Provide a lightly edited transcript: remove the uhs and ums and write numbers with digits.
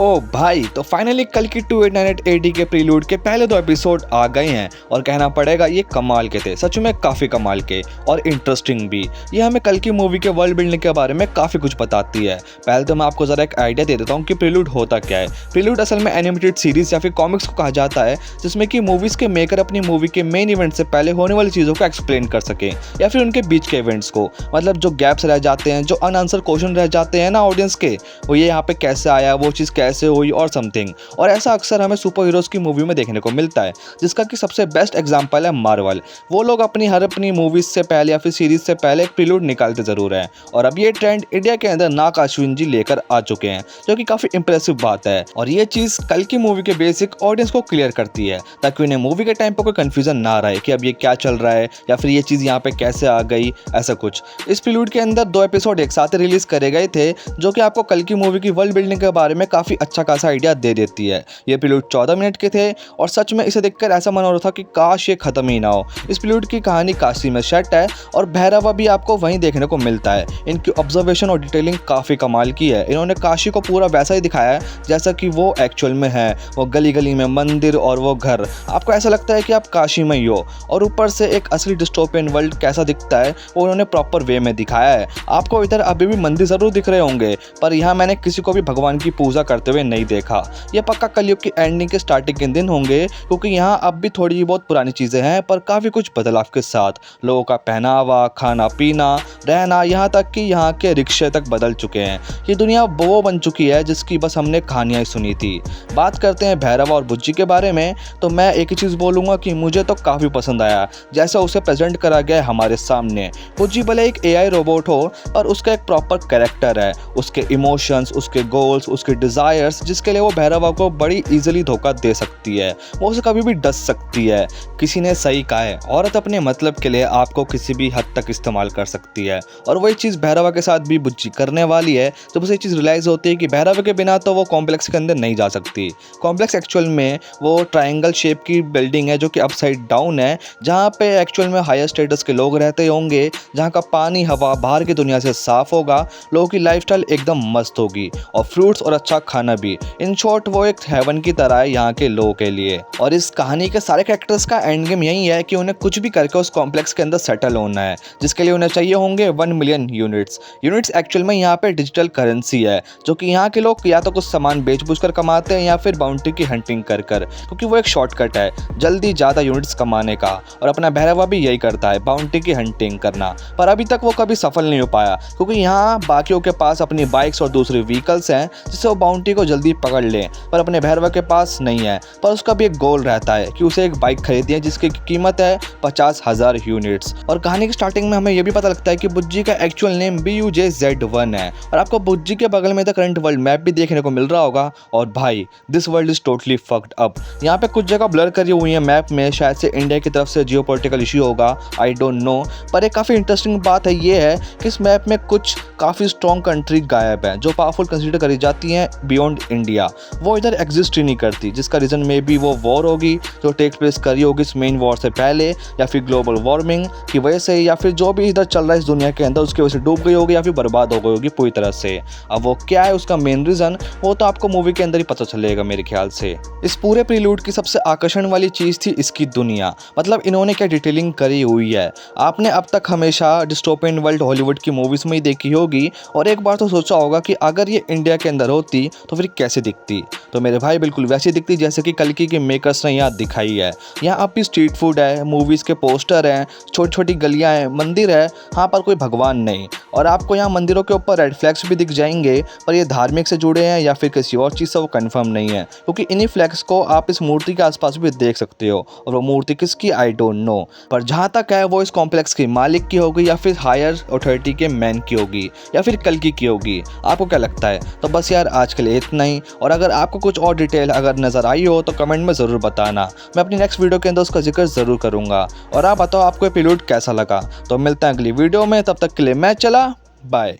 ओ भाई, तो फाइनली कल की 2898 एडी के प्रीलूड के पहले 2 एपिसोड आ गए हैं और कहना पड़ेगा ये कमाल के थे, सच में काफ़ी कमाल के और इंटरेस्टिंग भी। ये हमें कल की मूवी के वर्ल्ड बिल्डिंग के बारे में काफ़ी कुछ बताती है। पहले तो मैं आपको ज़रा एक आइडिया दे देता हूँ कि प्रीलूड होता क्या है। प्रीलूड असल में एनिमेटेड सीरीज़ या फिर कॉमिक्स को कहा जाता है, जिसमें कि मूवीज़ के मेकर अपनी मूवी के मेन इवेंट से पहले होने वाली चीज़ों को एक्सप्लेन कर सकें या फिर उनके बीच के इवेंट्स को, मतलब जो गैप्स रह जाते हैं, जो अनआंसर क्वेश्चन रह जाते हैं ना ऑडियंस के, वो ये यहाँ पे कैसे आया, वो चीज़ कैसे हुई और समथिंग। और ऐसा अक्सर हमें सुपर हीरोज़ की मूवी में देखने को मिलता है, जिसका कि सबसे बेस्ट एग्जांपल है मार्वल। वो लोग अपनी मूवीज से पहले या फिर सीरीज से पहले एक प्रीलूड निकालते ज़रूर हैं, और अब ये ट्रेंड इंडिया के अंदर नाग अश्विन जी लेकर आ चुके हैं, जो कि काफ़ी इंप्रेसिव बात है। और ये चीज़ कल की मूवी के बेसिक ऑडियंस को क्लियर करती है, ताकि उन्हें मूवी के टाइम पर कोई कन्फ्यूजन ना रहे कि अब ये क्या चल रहा है या फिर ये चीज़ यहाँ पे कैसे आ गई, ऐसा कुछ। इस प्रीलूड के अंदर 2 एपिसोड एक साथ रिलीज करे गए थे, जो कि आपको कल की मूवी की वर्ल्ड बिल्डिंग के बारे में काफ़ी अच्छा खासा आइडिया दे देती है। ये प्रीलूड 14 मिनट के थे और सच में इसे देखकर ऐसा मन हो रहा था कि काश ये खत्म ही ना हो। इस प्रीलूड की कहानी काशी में सेट है और भैरवा भी आपको वहीं देखने को मिलता है। इनकी ऑब्जर्वेशन और डिटेलिंग काफ़ी कमाल की है। इन्होंने काशी को पूरा वैसा ही दिखाया है जैसा कि वो एक्चुअल में है। वो गली गली में मंदिर और वो घर, आपको ऐसा लगता है कि आप काशी में ही हो। और ऊपर से एक असली डिस्टोपियन वर्ल्ड कैसा दिखता है वो उन्होंने प्रॉपर वे में दिखाया है। आपको इधर अभी भी मंदिर ज़रूर दिख रहे होंगे, पर यहाँ मैंने किसी को भी भगवान की पूजा करते हुए नहीं देखा। ये पक्का कलयुग की एंडिंग के स्टार्टिंग के दिन होंगे, क्योंकि यहाँ अब भी थोड़ी बहुत पुरानी चीज़ें हैं, पर काफ़ी कुछ बदलाव के साथ। लोगों का पहनावा, खाना पीना, रहना, यहाँ तक कि यहाँ के रिक्शे तक बदल चुके हैं। ये दुनिया वो बन चुकी है जिसकी बस हमने कहानियाँ सुनी थी। बात करते हैं भैरवा और बुज्जी के बारे में, तो मैं एक ही चीज़ बोलूँगा कि मुझे तो काफ़ी पसंद आया जैसा उसे प्रेजेंट करा गया है हमारे सामने। बुज्जी भले एक AI रोबोट हो, पर उसका एक प्रॉपर कैरेक्टर है, उसके इमोशंस, उसके गोल्स, उसके डिज़ायर्स, जिसके लिए वो भैरवा को बड़ी ईजिली धोखा दे सकती है। वो उसे कभी भी डस सकती है। किसी ने सही कहा है, औरत अपने मतलब के लिए आपको किसी भी हद तक इस्तेमाल कर सकती है, और वही चीज़ भैरवा के साथ भी बुज्जी करने वाली है। जब उसे ये चीज़ रियलाइज़ होती है कि भैरवा के बिना तो वो कॉम्प्लेक्स के अंदर नहीं जा सकती। कॉम्प्लेक्स एक्चुअल में वो ट्रायंगल शेप की बिल्डिंग है, जो कि अपसाइड डाउन है, जहाँ पे एक्चुअल में हायर स्टेटस के लोग रहते होंगे, जहाँ का पानी, हवा बाहर की दुनिया से साफ होगा, लोगों की लाइफस्टाइल एकदम मस्त होगी, और फ्रूट्स और अच्छा खाना भी। इन शॉर्ट वो एक हेवन की तरह है यहाँ के लोगों के लिए। और इस कहानी के सारे कैरेक्टर्स का एंड गेम यही है कि उन्हें कुछ भी करके उस कॉम्प्लेक्स के अंदर सेटल होना है, जिसके लिए उन्हें चाहिए होंगे 1 मिलियन यूनिट्स। यूनिट्स एक्चुअल में यहाँ पे डिजिटल करेंसी है, जो कि यहाँ के लोग या तो कुछ सामान बेच बूझ कर कमाते हैं या फिर बाउंटी की हंटिंग कर कर, क्योंकि वो एक शॉर्टकट है जल्दी ज़्यादा यूनिट्स कमाने का। और अपना भैरवा भी यही करता है, बाउंटी की हंटिंग करना, पर अभी तक वो कभी सफल नहीं हो पाया, क्योंकि यहाँ बाकियों के पास अपनी बाइक्स और दूसरे व्हीकल्स हैं जिससे वो बाउंटी को जल्दी पकड़ लें, पर अपने भैरवा के पास नहीं है। पर उसका भी एक गोल रहता है कि उसे एक बाइक खरीदनी है जिसकी कीमत है 50,000 यूनिट्स। और कहानी की स्टार्टिंग में हमें यह भी पता लगता है कि बुज्जी का एक्चुअल नेम BUJZ1 है, और आपको बुज्जी के बगल में द करंट वर्ल्ड मैप भी देखने को मिल रहा होगा। और भाई, this world is totally fucked up. यहाँ पे कुछ जगह ब्लर करी हुई है मैप में, शायद से इंडिया की तरफ से जियोपॉलिटिकल इशू होगा, आई डोंट नो। पर एक काफ़ी इंटरेस्टिंग बात है ये है कि इस मैप में कुछ काफ़ी स्ट्रॉन्ग कंट्री गायब हैं, जो पावरफुल कंसिडर करी जाती हैं बियॉन्ड इंडिया। वो इधर एग्जिस्ट ही नहीं करती, जिसका रीज़न में भी वो वॉर होगी जो टेक प्लेस करी होगी इस मेन वॉर से पहले, या फिर ग्लोबल वार्मिंग की वजह से, या फिर जो भी इधर चल रहा है इस दुनिया के अंदर उसकी वजह से डूब गई होगी या फिर बर्बाद हो गई होगी पूरी तरह से। अब वो क्या है उसका मेन रीज़न, वो तो आपको मूवी के अंदर ही पता चलेगा मेरे ख्याल से। इस पूरे प्रीलूड की सबसे आकर्षण वाली चीज़ थी इसकी दुनिया, मतलब इन्होंने क्या डिटेलिंग करी हुई है। आपने अब तक हमेशा डिस्टोपियन वर्ल्ड हॉलीवुड की मूवीज़ में ही देखी होगी, और एक बार तो सोचा होगा कि अगर ये इंडिया के अंदर होती तो फिर कैसे दिखती। तो मेरे भाई बिल्कुल वैसी दिखती जैसे कि कल्कि के मेकर्स ने यहाँ दिखाई है। यहाँ अब भी स्ट्रीट फूड है, मूवीज़ के पोस्टर हैं, छोटी छोटी गलियाँ हैं, मंदिर है, हाँ, पर कोई भगवान नहीं। और आपको यहाँ मंदिरों के ऊपर रेड फ्लैग्स भी दिख जाएंगे, पर ये धार्मिक से जुड़े हैं या फिर किसी और चीज़ से वो कंफर्म नहीं है, क्योंकि इन्हीं फ्लैग्स को आप इस मूर्ति के आसपास भी देख सकते हो। और वो मूर्ति किसकी आई डोंट नो, पर जहाँ तक है वो इस कॉम्प्लेक्स की मालिक की होगी, या फिर हायर अथॉरिटी के मैन की होगी, या फिर कल्कि की होगी। आपको क्या लगता है? तो बस यार आज के लिए इतना ही, और अगर आपको कुछ और डिटेल अगर नज़र आई हो तो कमेंट में ज़रूर बताना, मैं अपनी नेक्स्ट वीडियो के अंदर उसका जिक्र ज़रूर करूँगा। और आप बताओ आपको ये प्रीलूड कैसा लगा। तो मिलते हैं अगली वीडियो में, तब तक के लिए मैं चला, बाय।